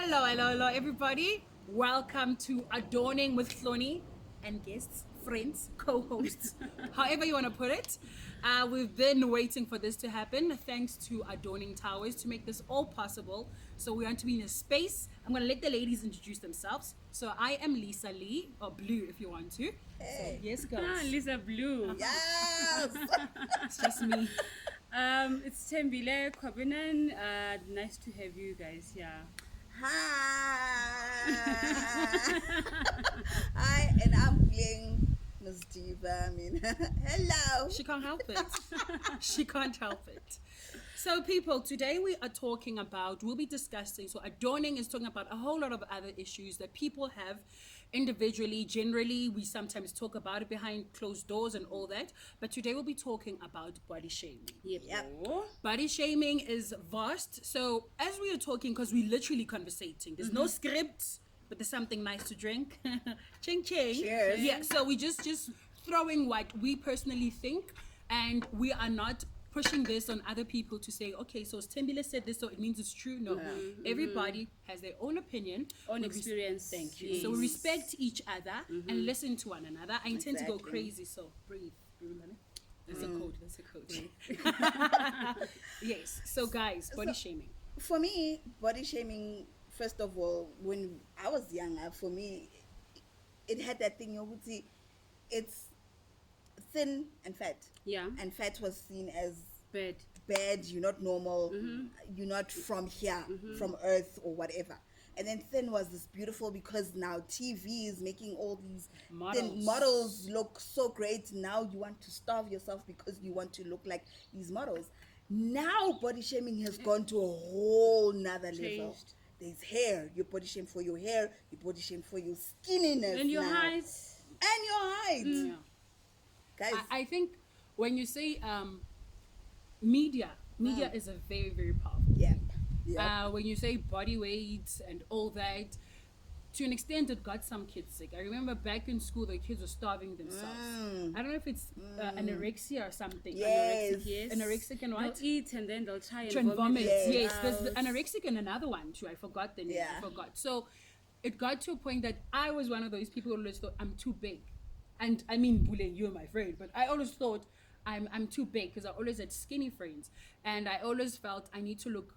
Hello, everybody. Welcome to Adorning with Hloni and guests, friends, co-hosts, however you want to put it. We've been waiting for this to happen, thanks to Adorning Towers to make this all possible. So we want to be in a space. I'm going to let the ladies introduce themselves. So I am Lisa Lee, or Blue if you want to. Hey. So yes, girls. Lisa Blue. Yes. It's just me. It's Tembile Kwabinan. Nice to have you guys here. Hi. Hi, and I'm playing Miss Diva. Hello. She can't help it. She can't help it. So people, today we are talking about, we'll be discussing, so adorning is talking about a whole lot of other issues that people have individually, generally. We sometimes talk about it behind closed doors and all that. But today we'll be talking about body shaming. Yep. Body shaming is vast. So as we are talking, because we're literally conversating, there's no script, but there's something nice to drink. Ching ching. Cheers. Yeah, so we just throwing what we personally think, and we are not pushing this on other people to say, okay, so Tembile said this, so it means it's true. No, everybody has their own opinion, Own We experience. Thank you. Yes. So we respect each other and listen to one another. I intend to go Exactly. crazy, so breathe. That's a code. That's a code. Yes. So guys, body shaming. For me, body shaming, first of all, when I was younger, for me, it had that thing, it's thin and fat. Yeah. And fat was seen as Bad. bad, you're not normal, you're not from here, from earth or whatever. And then thin was this beautiful, because now TV is making all these thin models look so great. Now you want to starve yourself because you want to look like these models. Now body shaming has gone to a whole nother level. Changed. There's hair, you body shame for your hair, you body shame for your skinniness And your now. height. And your height. Yeah. Guys, I think when you say media is a very, very powerful. yeah. When you say body weight and all that, to an extent, it got some kids sick. I remember back in school, the kids were starving themselves. I don't know if it's anorexia or something. Yes. Yes. Anorexic and what? They'll eat and then they'll try and And vomit. Yes. Yes, there's the anorexic and another one too. I forgot the name. Yeah. I forgot. So it got to a point that I was one of those people who always thought I'm too big. And I mean, Bule, you're my friend, but I always thought I'm too big because I always had skinny friends, and I always felt I need to look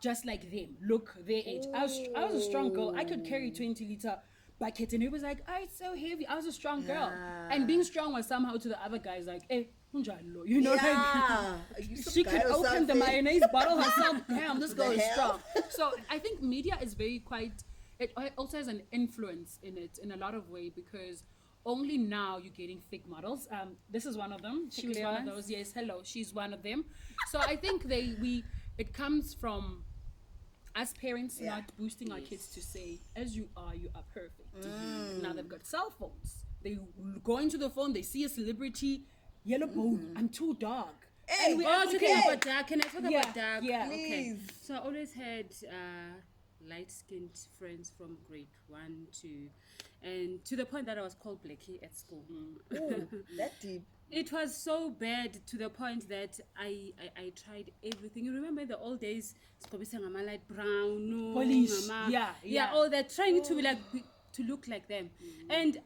just like them, look their age. I was a strong girl. I could carry 20-liter bucket, and it was like, oh, it's so heavy. I was a strong girl, and being strong was somehow to the other guys like, eh, unjalo, you know, Yeah. like You some she guy could or open the something. mayonnaise bottle herself. Damn, this girl The is hell? strong. So I think media is very quite. It also has an influence in it in a lot of way, because only now you're getting thick models. This is one of them. She was one of those. Yes, hello. She's one of them. So I think it comes from us parents not boosting our kids to say, as you are perfect. Now they've got cell phones. They go into the phone, they see a celebrity, yellow bone, I'm too dark. Hey, And we Oh, African- talking about dark. Can I talk Yeah, about dark? yeah. Okay. Please. So I always had light-skinned friends from grade 1, 2, and to the point that I was called Blackie at school. Ooh, that deep. It was so bad to the point that I tried everything. You remember in the old days, light brown, no, Polish. ngama- Yeah. all that, trying to to look like them. And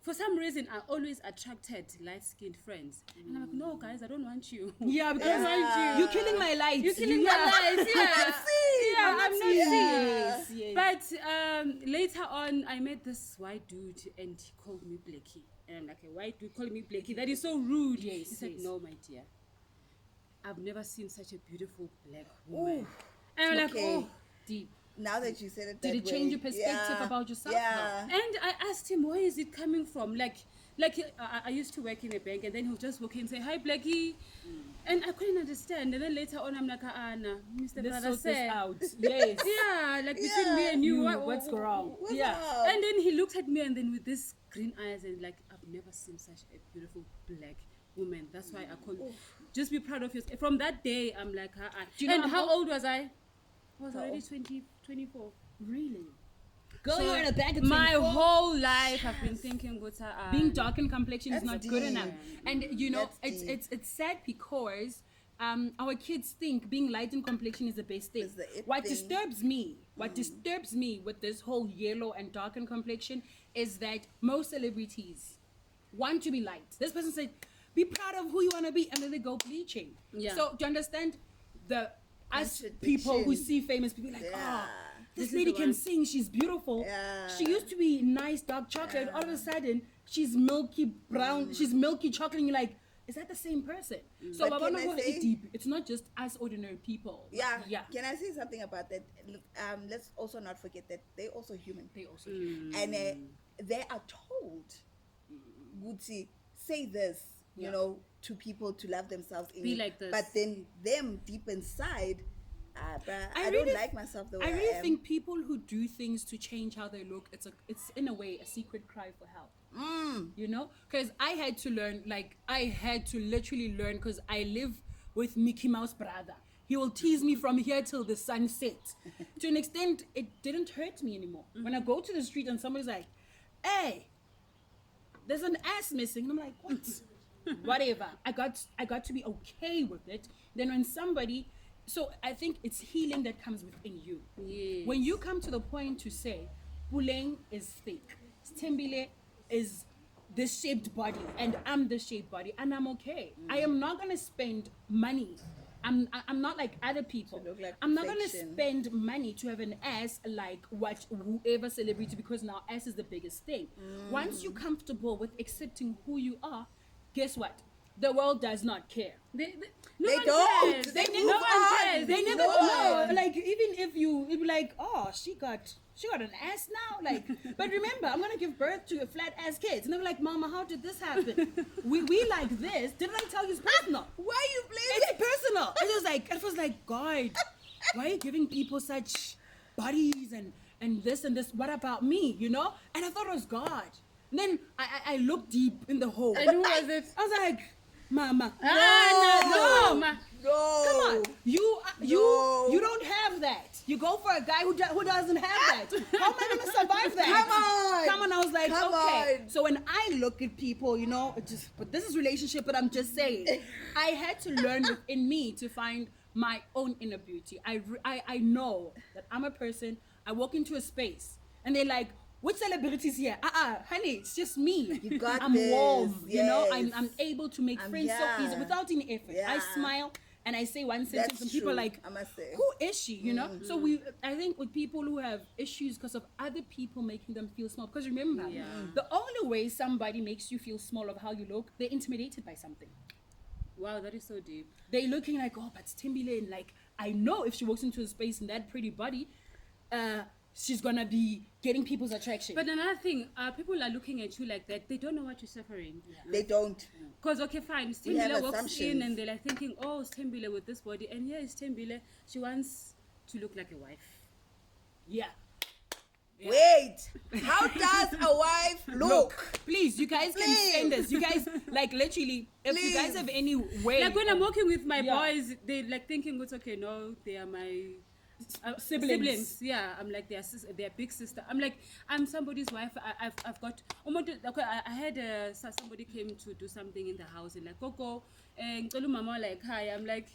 for some reason, I always attracted light-skinned friends. And I'm like, no, guys, I don't want you. Yeah, I because don't want you. you're killing my lights. You're killing my life. Yeah. Yeah, I'm not Yes, seeing. yes. But later on, I met this white dude, and he called me Blackie. And I'm like, a white dude calling me Blackie? That is so rude. Yes, He said, yes. no, my dear. I've never seen such a beautiful black woman. Ooh. And I'm like, Okay. oh. Deep. Now that you said it, Did that it change way, your perspective about yourself? Yeah. And I asked him, where is it coming from? Like I used to work in a bank, and then he'll just walk in and say, hi, Blackie. And I couldn't understand. And then later on, I'm like, Anna, Mr. Let's Brother sort this said, out. Yes. yeah, like between me and you, What's wrong? What's Yeah. up? And then he looked at me, and then with this green eyes, and like, I've never seen such a beautiful black woman. That's why I call just be proud of yourself. From that day, I'm like, Do you know and how how old was I? I was How already old? 24. Really? Girl, So you're in a bank at my 24. whole life I've been thinking, Being dark in complexion is That's not deep. good enough. And you know, That's deep. it's sad because our kids think being light in complexion is the best thing. Is the it What thing. disturbs me What disturbs me with this whole yellow and darkened complexion is that most celebrities want to be light. This person said, be proud of who you want to be, and then they go bleaching. Yeah. So do you understand us people who see famous people like, this lady can sing, she's beautiful. Yeah. She used to be nice dark chocolate. All of a sudden, she's milky brown, she's milky chocolate, and you're like, is that the same person? So But can I say, deep. It's not just us ordinary people. yeah. Yeah. Can I say something about that? Let's also not forget that they're also human. They also human. And they are told, Gucci, say this, you know, to people to love themselves. Be like this. But then them deep inside, I really don't like myself the way I really am. think people who do things to change how they look, it's in a way a secret cry for help. You know, because I had to literally learn, because I live with Mickey Mouse brother. He will tease me from here till the sun sets. To an extent, it didn't hurt me anymore. When I go to the street and somebody's like, hey, there's an ass missing, and I'm like, what? Whatever. I got to be okay with it. Then when somebody, so I think it's healing that comes within you. Yes. When you come to the point to say, Puleng is fake, Stembile is this shaped body, and I'm this shaped body, and I'm okay. I am not gonna spend money. I'm not like other people. To look like I'm not gonna perfection. spend money to have an ass like what whoever celebrity, because now ass is the biggest thing. Once you're comfortable with accepting who you are, guess what? The world does not care. They They don't. They no move one on. cares. They never Move know. on. Like, even if you, it'd be like, oh, she got an ass now. Like, but remember, I'm gonna give birth to a flat ass kids, and they're like, Mama, how did this happen? we like this. Didn't I tell you it's personal? Why are you blaming? It's personal. It was like, God, why are you giving people such bodies and this and this? What about me? You know? And I thought it was God. And then I looked deep in the hole. And who was it? I was like, Mama. No. No. Come on, you No. don't have that. You go for a guy who doesn't have that. How am I gonna survive that? Come on. I was like, Come okay. on. So when I look at people, you know, but this is relationship. But I'm just saying, I had to learn within me to find my own inner beauty. I know that I'm a person. I walk into a space and they're like, what celebrities here? Honey, it's just me. You got I'm this. warm, you know. Yes. I'm able to make friends so here. easy without any effort. I Yeah. smile and I say one sentence, That's and people are true, like, I must say. who is she? You know. So I think with people who have issues because of other people making them feel small. Because remember, the only way somebody makes you feel small of how you look, they're intimidated by something. Wow, that is so deep. They're looking like, oh, but Timbile, like, I know if she walks into a space in that pretty body, she's gonna be getting people's attraction. But another thing, people are looking at you like that. They don't know what you're suffering. They don't. Because, okay, fine, have Stembile walks in assumptions. and they're like thinking, oh, Stembile with this body. And here is Stembile. She wants to look like a wife. yeah. Wait. How does a wife look? Please, you guys can send us. You guys, like, literally, if you guys Please. have any way. Like when I'm walking with my Yeah. boys, they're like thinking, it's okay, no, they are my Siblings. Yeah, I'm like their big sister. I'm like, I'm somebody's wife. I've got. Okay, I had somebody came to do something in the house and like, Coco, and mama like, hi. I'm like,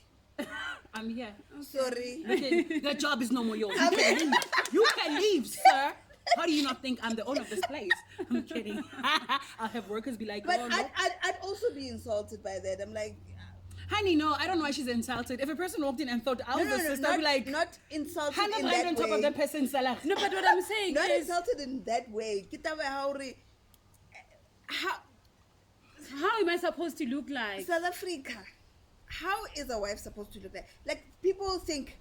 I'm here. Sorry. Okay, that job is no more yours. You can leave. You can leave, sir. How do you not think I'm the owner of this place? I'm kidding. I'll have workers be like, But oh, no. I'd also be insulted by that. I'm like, Honey, no, I don't know why she's insulted. If a person walked in and thought I was the sister, I'd be like, not insulted hand in up that on top way. of that person's salary. no, but what I'm saying Not is, insulted in that way. how am I supposed to look like? South Africa, how is a wife supposed to look like? Like, people think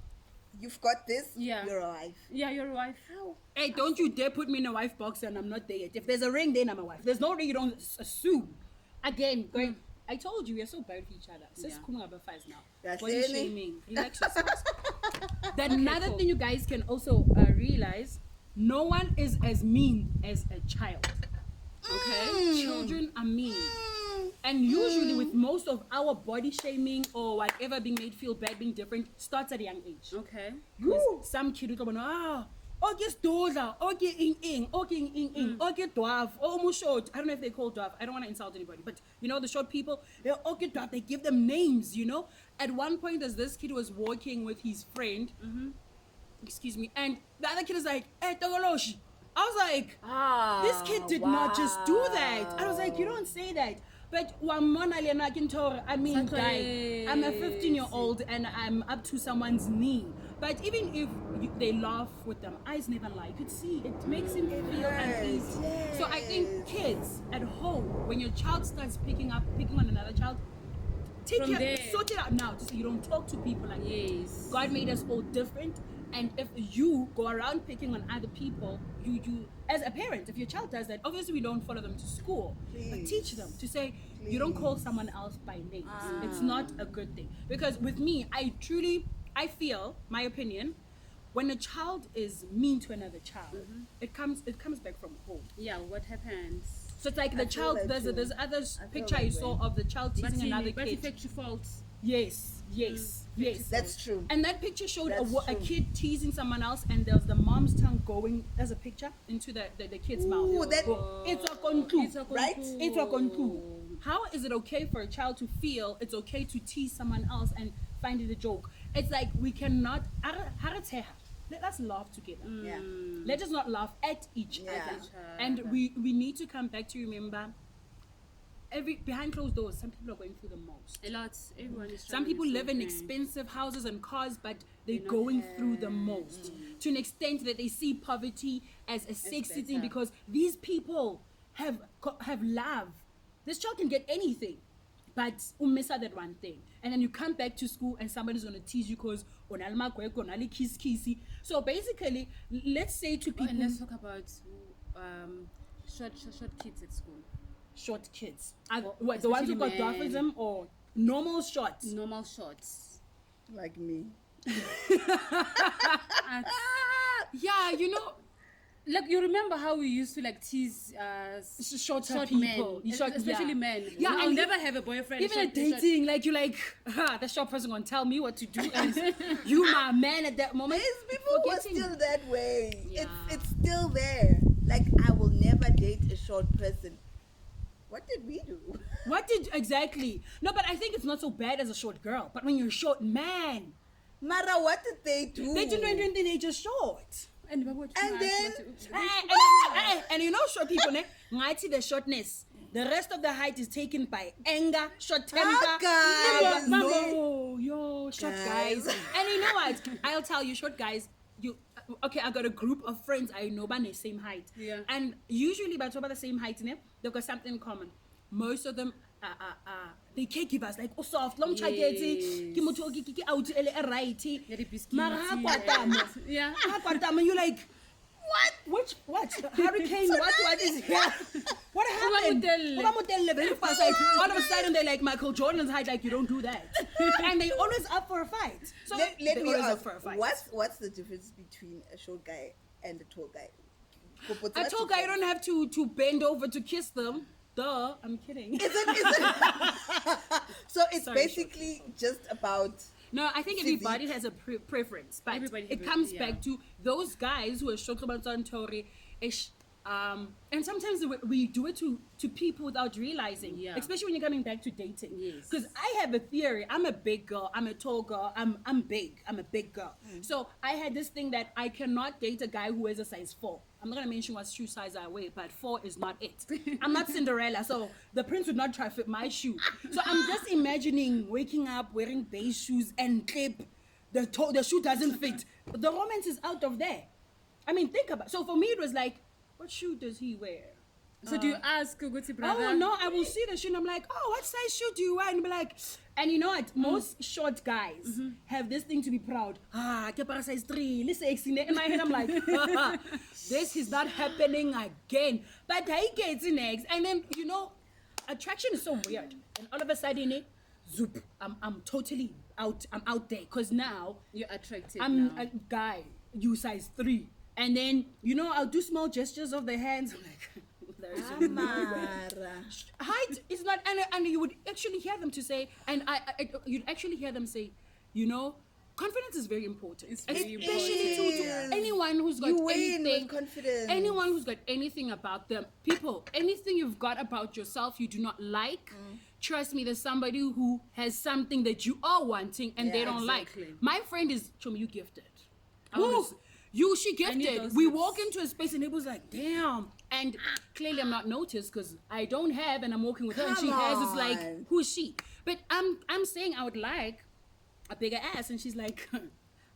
you've got this, Yeah. you're a wife. Yeah, you're a wife. How? Hey, don't you dare put me in a wife box and I'm not there yet. If there's a ring, then I'm a wife. There's no ring, you don't assume. Again, going. I told you, we're so bad with each other. Sis, Yeah. five now. That's What are you it. shaming? Relax yourselves. Then another cool. thing you guys can also realize, no one is as mean as a child. Okay? Children are mean. And usually with most of our body shaming or whatever being made feel bad, being different, starts at a young age. Okay. Because some kid will come on, okay, stoza, okay, okay, dwarf, almost short. I don't know if they call dwarf. I don't want to insult anybody, but you know, the short people, they're okay, dwarf. They give them names, you know. At one point, as this kid was walking with his friend, excuse me, and the other kid is like, hey, Togoloshi. I was like, this kid did not just do that. I was like, you don't say that. But I mean, guy, I'm a 15-year-old and I'm up to someone's knee. But even if they laugh with them, eyes never lie. You could see it makes him feel uneasy. Yes. So I think kids at home, when your child starts picking on another child, sort it out now. Just so you don't talk to people like yes. God made us all different. And if you go around picking on other people, you as a parent, if your child does that, obviously we don't follow them to school. But teach them to say, you don't call someone else by names. It's not a good thing. Because with me, I feel, my opinion, when a child is mean to another child, it comes back from home. Yeah, what happens? So it's like the child, there's other picture I saw of the child teasing another kid. But faults. Yes. That's true. And that picture showed a kid teasing someone else, and there's the mom's tongue going as a picture into the kid's mouth. It's a conclu, right? It's a conclu. How is it okay for a child to feel it's okay to tease someone else and find it a joke? It's like we cannot. Let us laugh together. Yeah. Let us not laugh at each other. And we need to come back to remember. Behind closed doors, some people are going through the most. A lot. Everyone is. Some people live in expensive houses and cars, but they're going through the most to an extent that they see poverty as a sexy thing because these people have love. This child can get anything, but miss out that one thing, and then you come back to school and somebody's gonna tease you because kissy. So basically, let's say to people. And let's talk about short kids at school. Short kids. What, the ones who got dwarfism or normal shorts? Normal shorts. Like me. Yeah, you know. Like, you remember how we used to like tease short people, especially men. Yeah, I'll never have a boyfriend. Even at dating, like you're like, the short person gonna tell me what to do, and you my man at that moment. These people were still that way. Yeah. It's still there. Like, I will never date a short person. What did we do? Exactly? No, but I think it's not so bad as a short girl. But when you're a short man, Mara, what did they do? They didn't do anything. They just short. And then, and you know, short people, might see the shortness. The rest of the height is taken by anger, short temper. Short guys. And you know what? I'll tell you, short guys. Okay, I got a group of friends I know by the same height. Yeah. And usually by the same height, they've got something in common. Most of them they caregivers, like soft, long chageti, kimotoki out righty. Yeah. You're like, what? Hurricane, what is here? What happened? All of a sudden they're like Michael Jordan's height, like you don't do that. And they always up for a fight. So let me ask, what's the difference between a short guy and a tall guy? A tall guy, you don't have to bend over to kiss them. Duh, I'm kidding. Is it? So it's basically just about. No, I think everybody has a preference, but it comes back to those guys who are short about Santori, and sometimes we do it to people without realizing, especially when you're coming back to dating. Because I have a theory. I'm a big girl. I'm a tall girl. I'm big. I'm a big girl. So I had this thing that I cannot date a guy who wears a size 4. I'm not going to mention what shoe size I wear, but 4 is not it. I'm not Cinderella, so the prince would not try to fit my shoe. So I'm just imagining waking up wearing beige shoes and clip. The shoe doesn't fit. The romance is out of there. I mean, think about it. So for me, it was like, what shoe does he wear? So do you ask Guti brother? Oh no, I will see the shoe and I'm like, oh, what size shoe do you wear? And be like, and you know what? Most short guys have this thing to be proud. Kepara size 3. Listen, in my head I'm like, this is not happening again. But I get in eggs, and then you know, attraction is so weird. And all of a sudden, zoop, I'm totally out. I'm out there because now you're attractive. I'm a guy. You size 3. And then, you know, I'll do small gestures of the hands. I'm like, there's height is not, and you would actually hear them to say, and you'd actually hear them say, you know, confidence is very important. It's very especially to anyone who's got anything, confidence. Anyone who's got anything about them. People, anything you've got about yourself you do not like, trust me, there's somebody who has something that you are wanting and they don't like. My friend is, Chomi, you gifted. She gifted. We walk into a space and it was like, damn. And clearly I'm not noticed because I don't have, and I'm walking with her and she has. It's like, who is she? But I'm saying I would like a bigger ass, and she's like,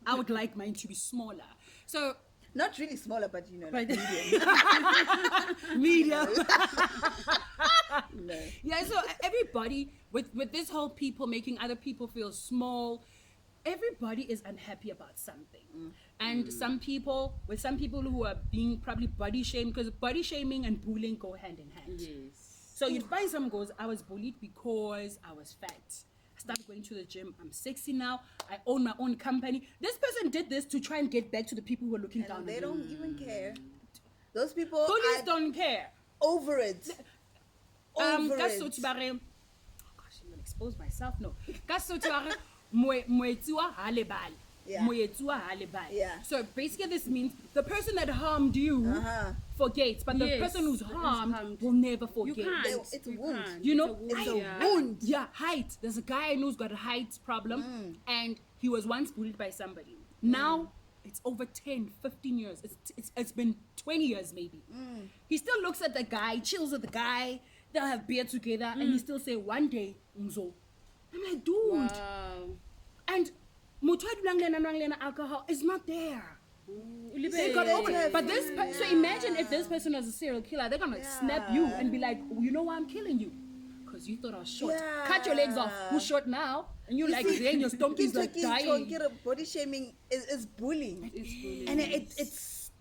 I would like mine to be smaller. So not really smaller, but like medium. Medium. No. Yeah, so everybody with this whole people making other people feel small, everybody is unhappy about something. And some people who are being probably body shamed, because body shaming and bullying go hand in hand. Yes. So you'd find someone goes, I was bullied because I was fat. I started going to the gym. I'm sexy now. I own my own company. This person did this to try and get back to the people who are looking down. They don't even care. Those people bullies don't care. Over it. Over it. Gosh, I'm gonna expose myself. No. Yeah. So basically this means the person that harmed you forgets, but the person who's harmed will never forget. You can't. It's a wound. It's a wound. Yeah, height. There's a guy I know who's got a height problem, and he was once bullied by somebody. Now it's over 10, 15 years. It's been 20 years maybe. He still looks at the guy, chills with the guy. They'll have beer together, and he still say, one day, Umzo. I'm like, dude. Wow. And alcohol is not there. They got over it. But so imagine if this person was a serial killer, they're gonna snap you and be like, you know why I'm killing you? Because you thought I was short. Yeah. Cut your legs off. Who's short now? And you're like, then your stomach's like dying. Body shaming is bullying. It's bullying. And it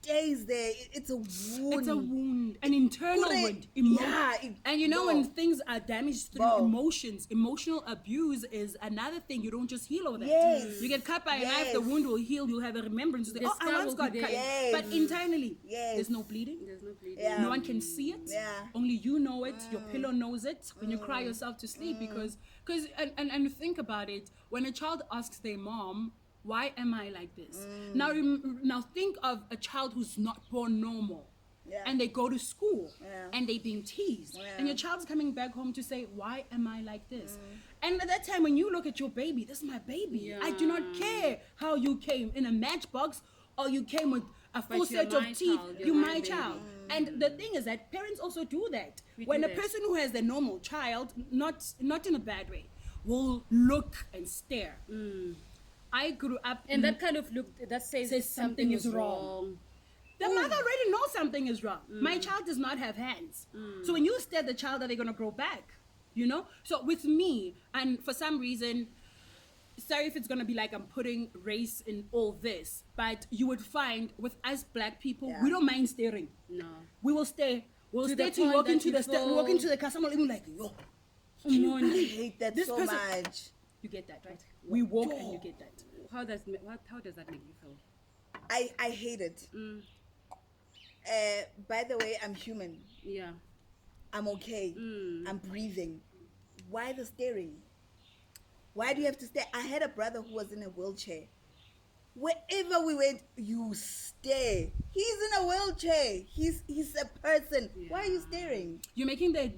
stays there. It's a wound. It's a wound, an internal wound. And when things are damaged through emotions, emotional abuse is another thing. You don't just heal over that. Yes. You get cut by a knife, the wound will heal. You'll have a remembrance. I once got cut. Yes. But internally, there's no bleeding. There's no bleeding. Yeah. No one can see it. Yeah. Only you know it. Your pillow knows it when you cry yourself to sleep. Because think about it. When a child asks their mom, why am I like this? Now think of a child who's not born normal. Yeah. And they go to school and they're being teased. And your child's coming back home to say, why am I like this? And at that time, when you look at your baby, this is my baby. Yeah. I do not care how you came in a matchbox or you came with a full set of teeth. You're my child. And the thing is that parents also do that. When a person who has a normal child, not in a bad way, will look and stare. I grew up and that kind of look that says something is wrong. The mother already knows something is wrong. My child does not have hands. So when you stare at the child, are they going to grow back? So with me, and for some reason, sorry if it's going to be like I'm putting race in all this, but you would find with us black people, we don't mind staring. No. We will stare. We'll stare to walk into the car. Someone will be like, yo. I hate that so much. You get that, right? We walk and you get that. How does that make you feel? I hate it. By the way, I'm human. Yeah. I'm okay. I'm breathing. Why the staring? Why do you have to stare? I had a brother who was in a wheelchair. Wherever we went, you stare. He's in a wheelchair. He's a person. Yeah. Why are you staring? You're making the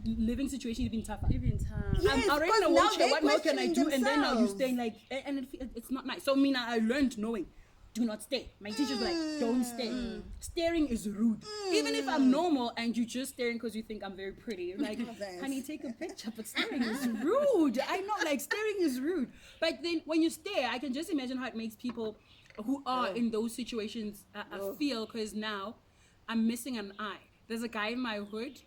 living situation even tougher. Yes, I'm already in a wheelchair. What more can I do? And then now you're staying like, and it's not nice. So I learned knowing. Do not stare. My teacher's like, don't stare. Staring is rude. Even if I'm normal and you're just staring because you think I'm very pretty. You're like, honey, take a picture. But staring is rude. I know, like, staring is rude. But then when you stare, I can just imagine how it makes people who are in those situations feel, because now I'm missing an eye. There's a guy in my hood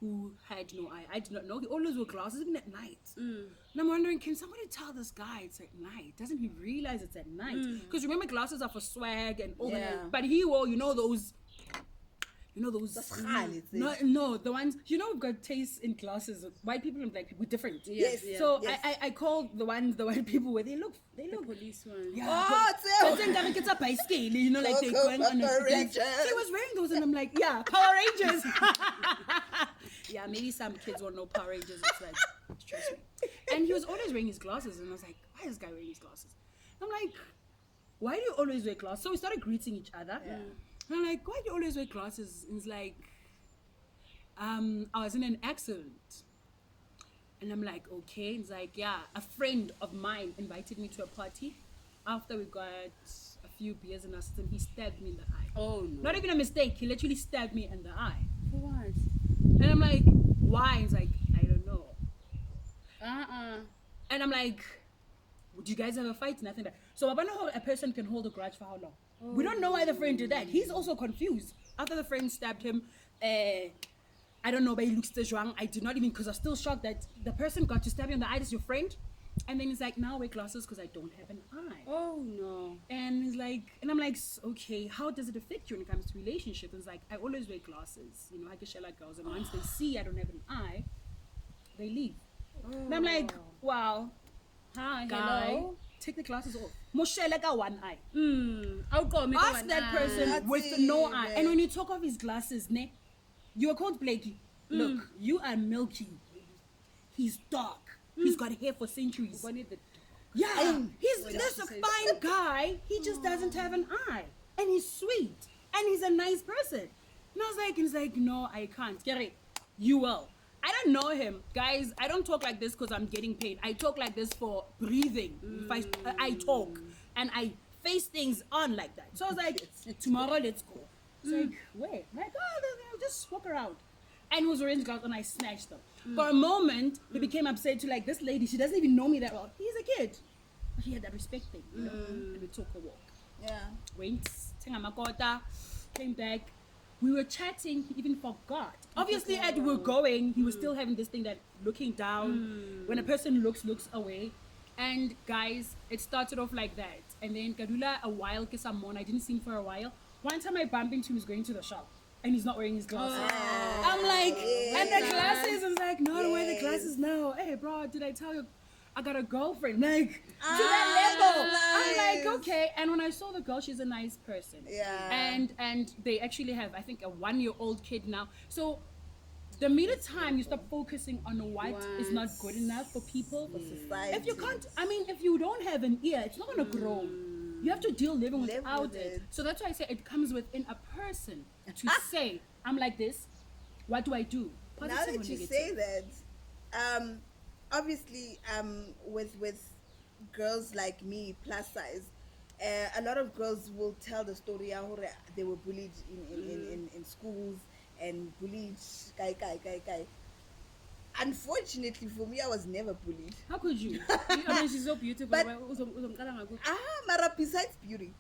who had no eye. I did not know. He always wore glasses, even at night. And I'm wondering, can somebody tell this guy it's at night? Doesn't he realize it's at night? Because remember, glasses are for swag and all that. But he wore, those. No, the ones, we've got tastes in glasses. White people and black people different. Yes. So I call the ones the white people where they look the police ones. Yeah. Oh, it's a bicycle, like they're going on a he was wearing those and I'm like, yeah, Power Rangers. Yeah, maybe some kids won't know Power Rangers. It's like, trust me. And he was always wearing his glasses and I was like, why is this guy wearing his glasses? I'm like, why do you always wear glasses? So we started greeting each other. Yeah. And I'm like, why do you always wear glasses? And he's like, I was in an accident. And I'm like, okay. He's like, yeah, a friend of mine invited me to a party after we got a few beers in our system, he stabbed me in the eye. Oh no. Not even a mistake. He literally stabbed me in the eye. For what? And I'm like, why? He's like, I don't know. And I'm like, would you guys have a fight? Nothing like that. So I don't know how a person can hold a grudge for how long. We don't know why the friend did that. He's also confused. After the friend stabbed him, I don't know, but he looks wrong. I did not even, because I'm still shocked that the person got to stab you in the eye. That's your friend. And then he's like, now I wear glasses because I don't have an eye. Oh no. And he's like, and I'm like, okay, how does it affect you when it comes to relationships? And it's like, I always wear glasses. You know, I can share like girls. And once they see I don't have an eye, they leave. And I'm like, wow, Hi, guy, hello. take the glasses off. Moshe like a one eye. I'll go make Ask that person That's with it, no eye. man. And when you talk of his glasses, ne, you are called Blakey. Look, you are milky. He's dark. He's got hair for centuries. Yeah, he's this a fine guy. He just doesn't have an eye, and he's sweet, and he's a nice person. And I was like, he's like, no, I can't. Gary, you will. I don't know him, guys. I don't talk like this because I'm getting paid. I talk like this for breathing. If I talk and I face things on like that. So I was like, tomorrow let's go. It's like, where? I'm like, oh, just walk around. And he was wearing gloves and I snatched them. For a moment, he became upset to like, this lady, she doesn't even know me that well. He's a kid. But he had that respect thing, you know? And we took a walk. Yeah. Went, came back. We were chatting, he even forgot. Obviously, as we were going, he was still having this thing that looking down, when a person looks away. And guys, it started off like that. And then Kadula, a while, I didn't see him for a while. One time I bumped into him, he was going to the shop. And he's not wearing his glasses. I'm like, and the glasses, I was like, no, I don't wear the glasses now. Hey, bro, did I tell you I got a girlfriend? Like, to that level. Nice. I'm like, okay. And when I saw the girl, she's a nice person. Yeah. And they actually have, I think, a 1-year-old kid now. So the minute time you stop focusing on what is not good enough for people, Society. if you can't, I mean, if you don't have an ear, it's not going to grow. You have to living Live without with it. it. So that's why I say it comes within a person to say, I'm like this, what do I do? Now Positive or that you negative? say that, obviously, with girls like me, plus size, a lot of girls will tell the story how they were bullied in schools and bullied guy. Unfortunately for me, I was never bullied. How could you? I mean, she's so beautiful. But- Mara, besides beauty,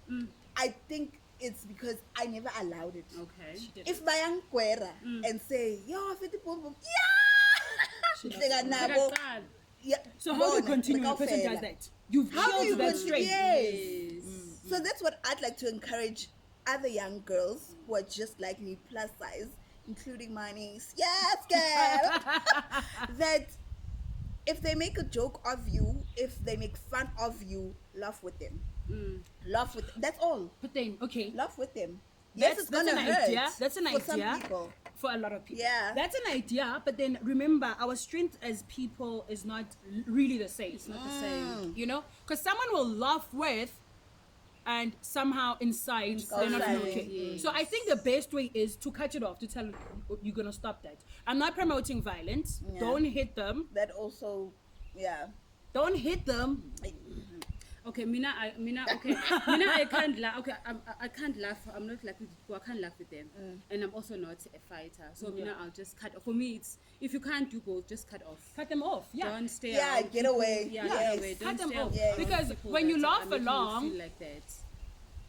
I think it's because I never allowed it. Okay. She did. If Bayang Kwera and say, yo, fiti pom pom, She does. yeah, nabo, yeah. So how do you bona, continue when a like person how does fela. that? You've How do you killed that continue? straight. Yes. So that's what I'd like to encourage other young girls who are just like me, plus size, including my niece. Yes, girl. That if they make a joke of you, if they make fun of you, laugh with them. Laugh with them. That's all. But then, okay, Laugh with them. Yes, it's gonna an hurt. idea. That's an for some idea people. for a lot of people. Yeah. That's an idea, but then remember, our strength as people is not really the same. It's not the same. You know? Because someone will laugh with and somehow inside they're not Outside, okay. yes. So I think the best way is to cut it off, to tell you're gonna stop that. I'm not promoting violence. Yeah. Don't hit them. That also, yeah. Don't hit them. Okay, I can't laugh. Okay, I can't laugh. I'm not like people. I can't laugh with them, and I'm also not a fighter. So I'll just cut. For me, it's if you can't do both, just cut off. Cut them off. Yeah. Don't stay. Yeah, around get people- away. Yeah, Yes. get away. Cut Don't them stay off. around Because people when you that laugh are making you along- feel like that.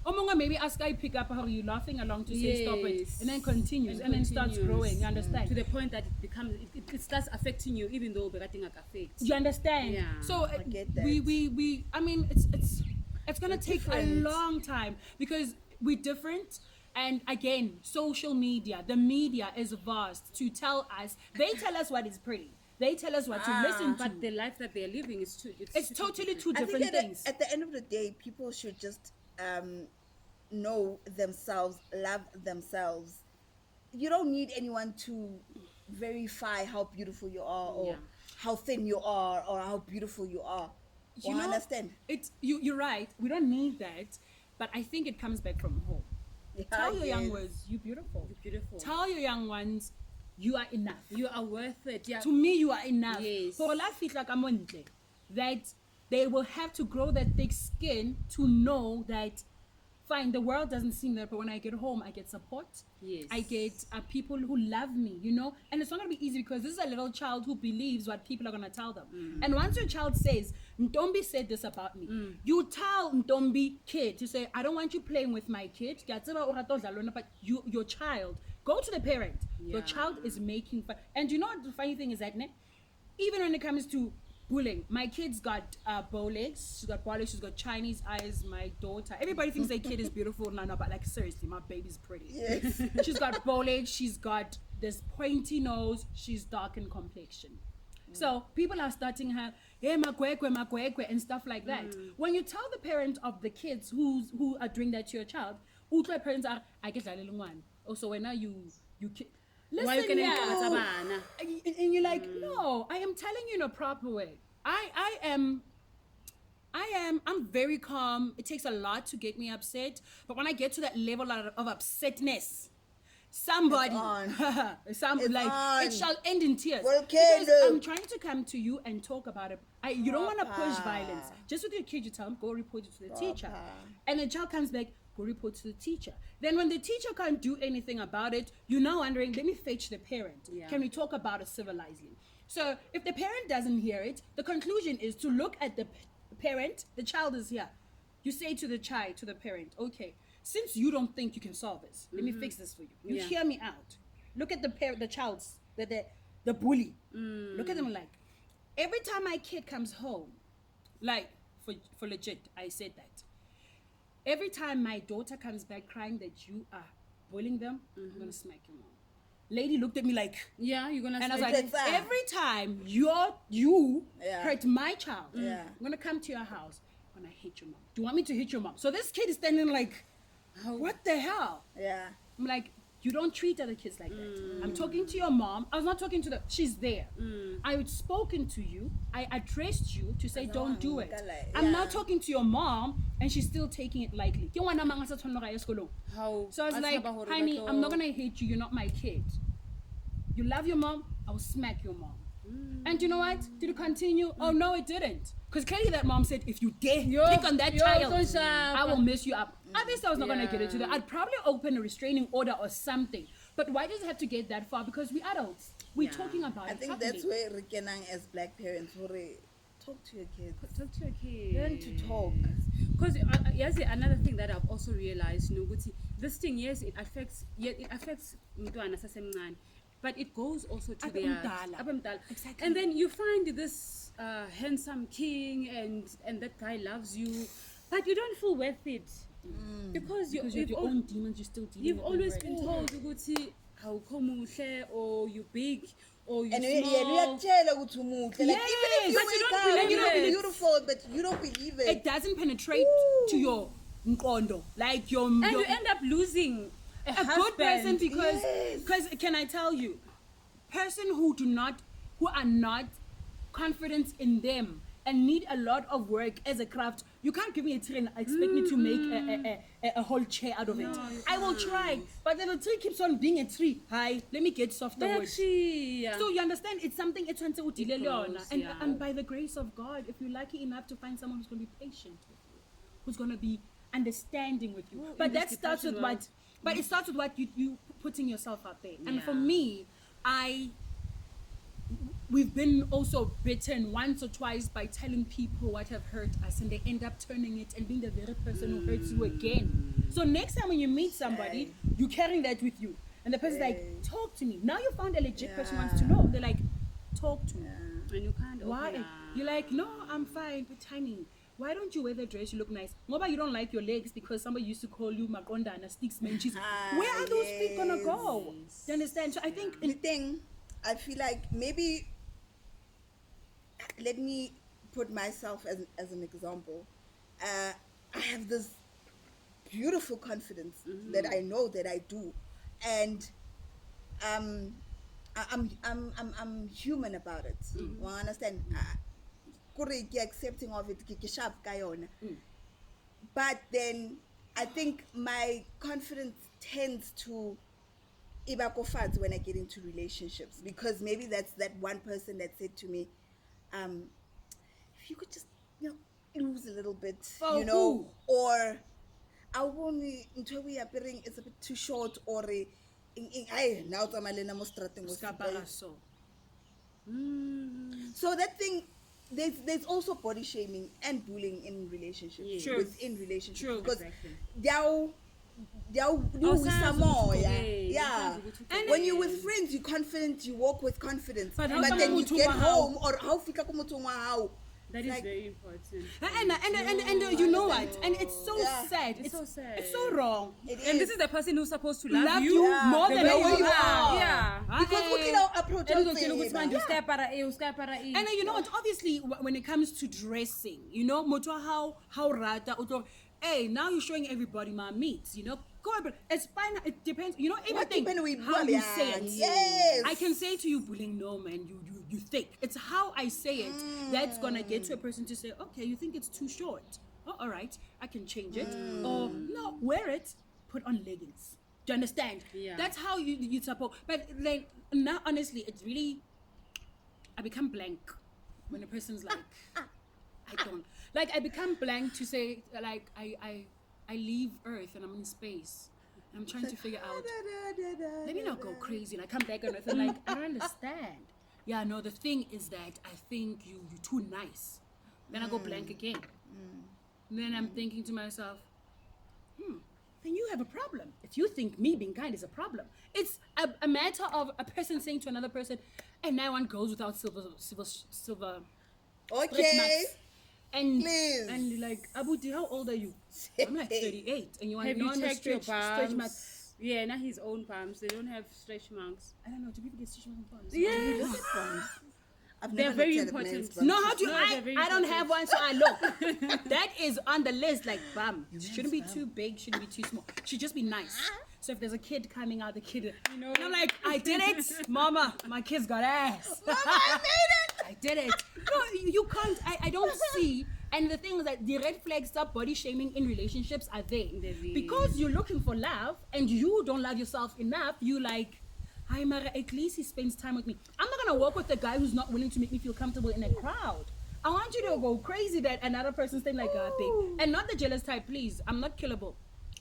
Omonga maybe ask I pick up how you laughing along to say stop it, Yes. and then continues, and then starts continues. growing. You understand? To the point that it becomes, it starts affecting you, even though begating affects. You understand? Yeah. So I get that. we I mean it's gonna take a different. long time because we're different. And again, social media, the media is vast to tell us. They tell us what is pretty. They tell us what to listen to. But the life that they're living is too. It's totally two I think different things. at the end of the day, people should just know themselves, love themselves. You don't need anyone to verify how beautiful you are or Yeah. how thin you are or how beautiful you are. You know, understand? It's you're right. We don't need that, but I think it comes back from home. Tell your young Yes. ones, you're beautiful. You're beautiful. Tell your young ones, you are enough. You are worth it. Yeah. To me, you are enough. Yes. For la fitla ka mo ntle, that they will have to grow that thick skin to know that, fine, the world doesn't seem that, but when I get home, I get support. Yes. I get people who love me, you know? And it's not going to be easy because this is a little child who believes what people are going to tell them. And once your child says, Ntombi said this about me, you tell Ntombi kid to say, I don't want you playing with my kid, but your child, go to the parent. Your child is making fun. And you know what the funny thing is that, even when it comes to bullying, my kid's got bow legs, she's got bow legs, she's got Chinese eyes, my daughter, everybody thinks their kid is beautiful, no, but like seriously, my baby's pretty. Yes. She's got bow legs, she's got this pointy nose, she's dark in complexion. So people are starting her, hey, magwekwe, and stuff like that. When you tell the parent of the kids who are doing that to your child, parents are, I get a little one. Also, when now you listen, Why you can and you're like, no, I am telling you in a proper way. I'm very calm. It takes a lot to get me upset, but when I get to that level of upsetness, somebody, it shall end in tears. Because I'm trying to come to you and talk about it. You don't want to push violence. Just with your kid, you tell them, go report it to the teacher. And the child comes back, go report to the teacher. Then when the teacher can't do anything about it, you're now wondering, let me fetch the parent. Can we talk about it civilizedly? So if the parent doesn't hear it, the conclusion is to look at the parent. The child is here. You say to the parent, okay, since you don't think you can solve this, let me fix this for you. You hear me out. Look at the child's, the bully. Look at them like, every time my kid comes home, like, for legit, I said that. Every time my daughter comes back crying that you are bullying them, I'm going to smack your mom. Lady looked at me like, yeah, you're going to. And I was like, every time you hurt my child, I'm going to come to your house and I hate your mom. Do you want me to hit your mom? So this kid is standing like, what the hell? Yeah. I'm like, you don't treat other kids like that. I'm talking to your mom. I was not talking to she's there. I had spoken to you. I addressed you to say, don't do it. I'm now talking to your mom and she's still taking it lightly. So I was like, honey, I'm not going to hate you. You're not my kid. You love your mom, I will smack your mom. And you know what? Did it continue? Oh, no, it didn't. Because clearly that mom said, if you dare pick on that child, I will mess you up. Obviously, I was not going to get into that. I'd probably open a restraining order or something. But why does it have to get that far? Because we're adults. We're talking about it. I think that's where Rikenang, as black parents, talk to your kids. Talk to your kids. Learn to talk. Because yes, another thing that I've also realized, this thing, yes, it affects Mntwana sasemncane, but it goes also to their exactly. And then you find this handsome king and that guy loves you, but you don't feel worth it. Because you have your own demons, you're still dealing you've always been told how or you big or you and small. Like, even if you wake up, you're beautiful, but you don't believe it. It doesn't penetrate to your nkondo, like your and you end up losing a good person because can I tell you, person who are not confident in them and need a lot of work as a craft, you can't give me a tree and expect me to make a whole chair out of it. I will try, but then the tree keeps on being a tree. Hi, let me get softer wood. So you understand, it's something it's and by the grace of God, if you're lucky enough to find someone who's going to be patient with you, who's going to be understanding with you, but that starts with what. But it starts with what you putting yourself out there. And for me, we've been also bitten once or twice by telling people what have hurt us, and they end up turning it and being the very person who hurts you again. So next time when you meet somebody, you're carrying that with you. And the person's like, talk to me. Now you found a legit person who wants to know. They're like, talk to me. And you can't Why? You're like, no, I'm fine, but honey, why don't you wear the dress? You look nice. Maybe you don't like your legs because somebody used to call you Makonda and a sticks man. Where are those feet gonna go? Do you understand? So I think the thing, I feel like maybe, let me put myself as an example. I have this beautiful confidence that I know that I do, and I'm human about it. You understand? Accepting of it, but then I think my confidence tends to when I get into relationships, because maybe that's that one person that said to me, if you could just lose a little bit, For you know, who? or I won't until we appearing it's a bit too short, or I now to Malena Mostrating was Ska apara so. so that thing. There's also body shaming and bullying in relationships. Yes. True. Within relationships. True. Because Exactly. they'll do Awusazi some more, ukuthi yeah. ugqoke, Yeah. awusazi ukuthi And when you're with friends, you're confident, you walk with confidence. But how But come then you umuntu get wa hao? home, or how fika kumutu wa hao. That is Like- very important. And you know what? And it's so Yeah. sad. It's so sad. It's so wrong. It And is. this is the person who's supposed to love, Love you you more the than way how you are. Yeah. Because Hey. look at our approach. And on uzotshela ukuthi manje things. uskaya para e, uskaya para e. And you know what? Obviously, when it comes to dressing, you know, moto how rata, uto, hey, now you're showing everybody my meat, you know. Go ahead, it's fine. It depends, you know, everything. depend we How bully, you say it. yes. I can say to you, bullying, no, man, you think. It's how I say it that's gonna get to a person to say, okay, you think it's too short. Oh, all right, I can change it. Or no, wear it. Put on leggings. Do you understand? Yeah. That's how you support. But then now, honestly, it's really. I become blank when a person's like, I don't like. I become blank to say like I leave Earth and I'm in space. I'm trying to figure out. Let me not go crazy and I come back on Earth and like I don't understand. Yeah, no. The thing is that I think you're too nice. Then I go blank again. Then I'm thinking to myself, then you have a problem. If you think me being kind is a problem, it's a matter of a person saying to another person, and now one goes without silver stretch Okay. marks. And Please. and you're like, Abuti, how old are you? I'm like 38, and you want Have to know you the checked your stretch marks. bumps? Yeah, not his own bumps. They don't have stretch marks. I don't know. Do people get stretch marks? Yes. I've They're never very looked at a man's important. bum. No, how do No, I? they're very I don't important. have one, so I look. That is on the list. Like, bam, shouldn't be too big, shouldn't be too small. Should just be nice. So if there's a kid coming out, the kid, You know. and I'm like, I did it, Mama. My kid's got ass. Mama, I made it. I did it. No, you can't. I don't see. And the thing is that the red flags stop body shaming in relationships are there. They're there. Because you're looking for love and you don't love yourself enough, you like, hi Mara, at least he spends time with me. I'm not gonna work with a guy who's not willing to make me feel comfortable in a crowd. I want you to go crazy that another person's saying like a thing. And not the jealous type, please. I'm not killable.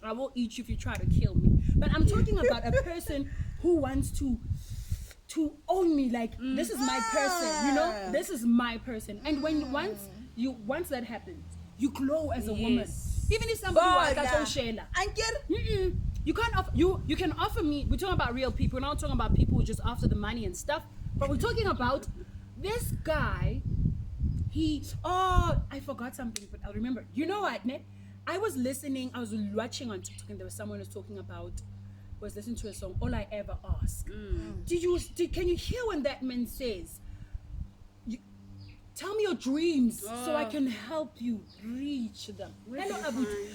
I will eat you if you try to kill me. But I'm talking about a person who wants to own me, like this is my person, you know, this is my person. And when once that happens, you glow as a woman. Yes. Even if somebody Bola. like a Shayla. Anker. You can't offer you can offer me. We're talking about real people. We're not talking about people who just after the money and stuff. But we're talking about this guy. I forgot something, but I'll remember. You know what, ne? I was watching on TikTok and there was someone who was listening to a song, All I Ever Ask. Can you hear when that man says, tell me your dreams so I can help you reach them. Hello, Abuti.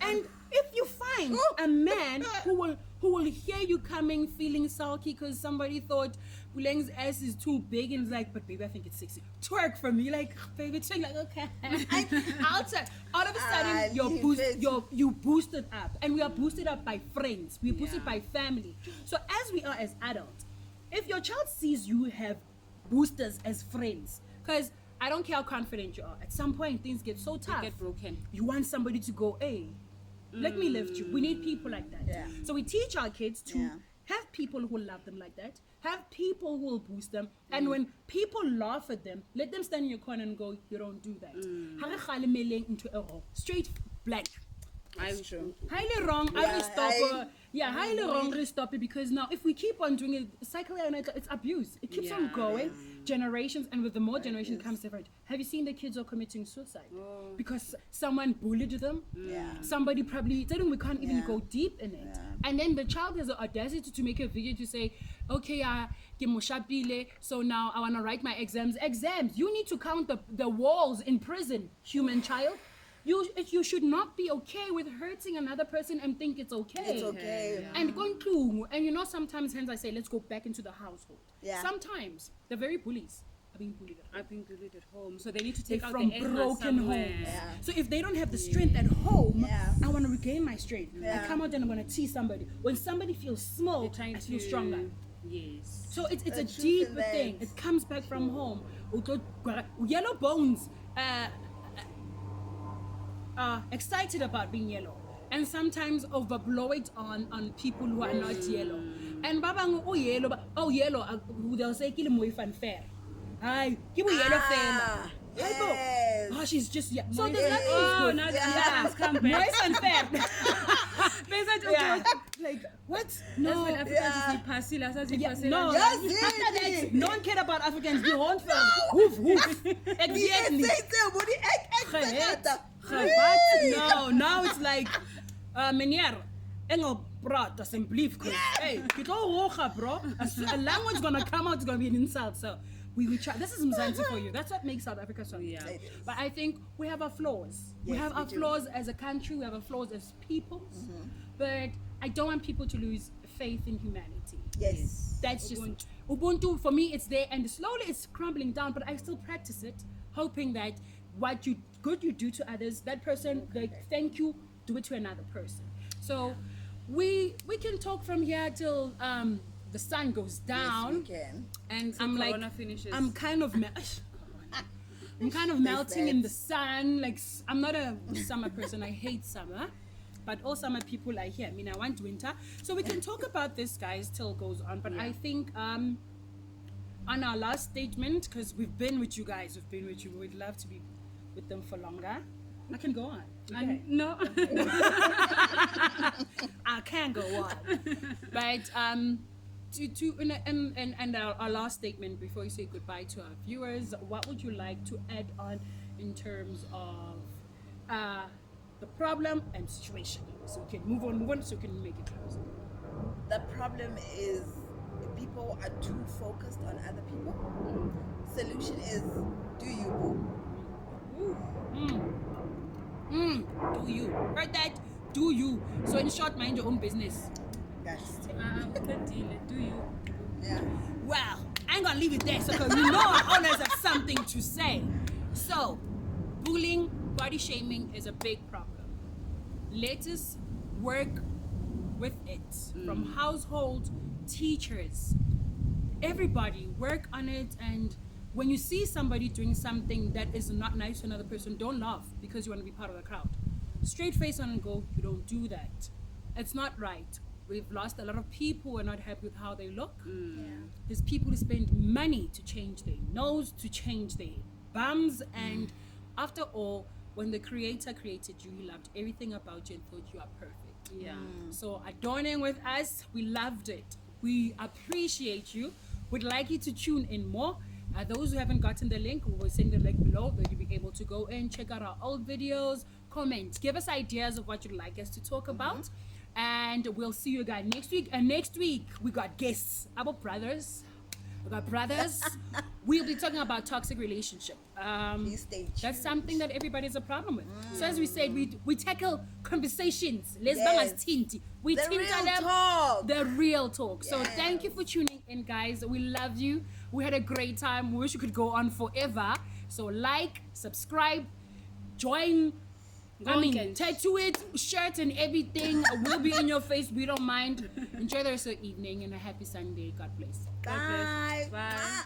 And if you find a man who will hear you coming feeling sulky because somebody thought Buleng's ass is too big and is like, but baby, I think it's sexy. Twerk for me, like baby, twerk, like okay. I'll twerk. All of a sudden, you boosted up, and we are boosted up by friends. We're boosted by family. So as we are as adults, if your child sees you have boosters as friends, because I don't care how confident you are, at some point things get so tough. Get broken. You want somebody to go, hey, let me lift you. We need people like that. Yeah. So we teach our kids to have people who love them like that, have people who will boost them, and when people laugh at them, let them stand in your corner and go, you don't do that. Into a hole. Straight blank. That's true. Highly wrong. Highly wrong. Stop it, because now if we keep on doing it, it's abuse. It keeps on going, generations, and with the more generations comes different. Have you seen the kids are committing suicide because someone bullied them? Yeah. Somebody probably we can't even go deep in it. And then the child has the audacity to make a video to say, okay, so now I want to write my exams. You need to count the walls in prison, human child. You should not be okay with hurting another person and think it's okay. It's okay. And going through, and you know, sometimes hence I say, let's go back into the household. Yeah. Sometimes the very bullies are being bullied at home. I've been bullied at home, so they need to take They're out from the anger broken somewhere. homes. Yeah. So if they don't have the strength at home, I want to regain my strength. Yeah. I come out and I'm going to tease somebody. When somebody feels small, They're trying I feel to stronger. Yes. So it's a truth deeper in that. thing. It comes back from home. Yellow bones. are excited about being yellow and sometimes overblow it on people who are not yellow. And babang yellow, they'll say kile moy fanfare. Hi, give me yellow fella. Yes. Oh, she's just So Moist. there's nothing good. Now the come back. Moist and fair. Like what? No, when Africans say pasila, so say No, Yes, after yes. that, no one cared about Africans. The whole firm. Woof woof. Exactly. No, now it's like meneer, engel praat as in brief. Hey, you don't bro. A language gonna come out, it's gonna be an insult. So we try. This is Mzansi for you. That's what makes South Africa strong. Yeah. But I think we have our flaws. We Yes, have we our do. flaws as a country. We have our flaws as peoples. But I don't want people to lose faith in humanity. Yes. That's just Ubuntu for me. It's there, and slowly it's crumbling down. But I still practice it, hoping that what you do to others, that person, like thank you, do it to another person. So we can talk from here till the sun goes down. Yes, we can. And So I'm like, Corona finishes. I'm kind of melting in the sun. Like I'm not a summer person. I hate summer, but all summer people are here. I mean, I want winter. So we can talk about this, guys, till it goes on. But I think on our last statement, because we've been with you guys, we'd love to be with them for longer. I can go on. Okay. No. I can go on. But and our last statement before you say goodbye to our viewers, what would you like to add on in terms of the problem and situation, so we can move on, so we can make it close? The problem is people are too focused on other people. Solution is do you, boo. Do you heard that? Do you? So in short, mind your own business. Yes. Do you? Yeah. Well, I ain't gonna leave it there, so because you know I always have something to say. So, bullying, body shaming is a big problem. Let us work with it. From household, teachers, everybody work on it. And when you see somebody doing something that is not nice to another person, don't laugh because you want to be part of the crowd. Straight face on and go, you don't do that. It's not right. We've lost a lot of people who are not happy with how they look. There's people who spend money to change their nose, to change their bums, and after all, when the creator created you, he loved everything about you and thought you are perfect. Yeah. So adorning with us, we loved it. We appreciate you. We'd like you to tune in more. Those who haven't gotten the link, we will send the link below, that you'll be able to go in, check out our old videos, comment, give us ideas of what you'd like us to talk about. And we'll see you guys next week. And next week, we got guests, our brothers. We got brothers. We'll be talking about toxic relationship. That's something that everybody's a problem with. So as we said, we tackle conversations. Let's Yes. We The tint real them. talk. The real talk. So Yes. thank you for tuning in, guys. We love you. We had a great time. We wish we could go on forever. So like, subscribe, join. Tattoo it, shirt and everything. We'll be in your face. We don't mind. Enjoy the rest of the evening and a happy Sunday. God bless. Bye. Bye.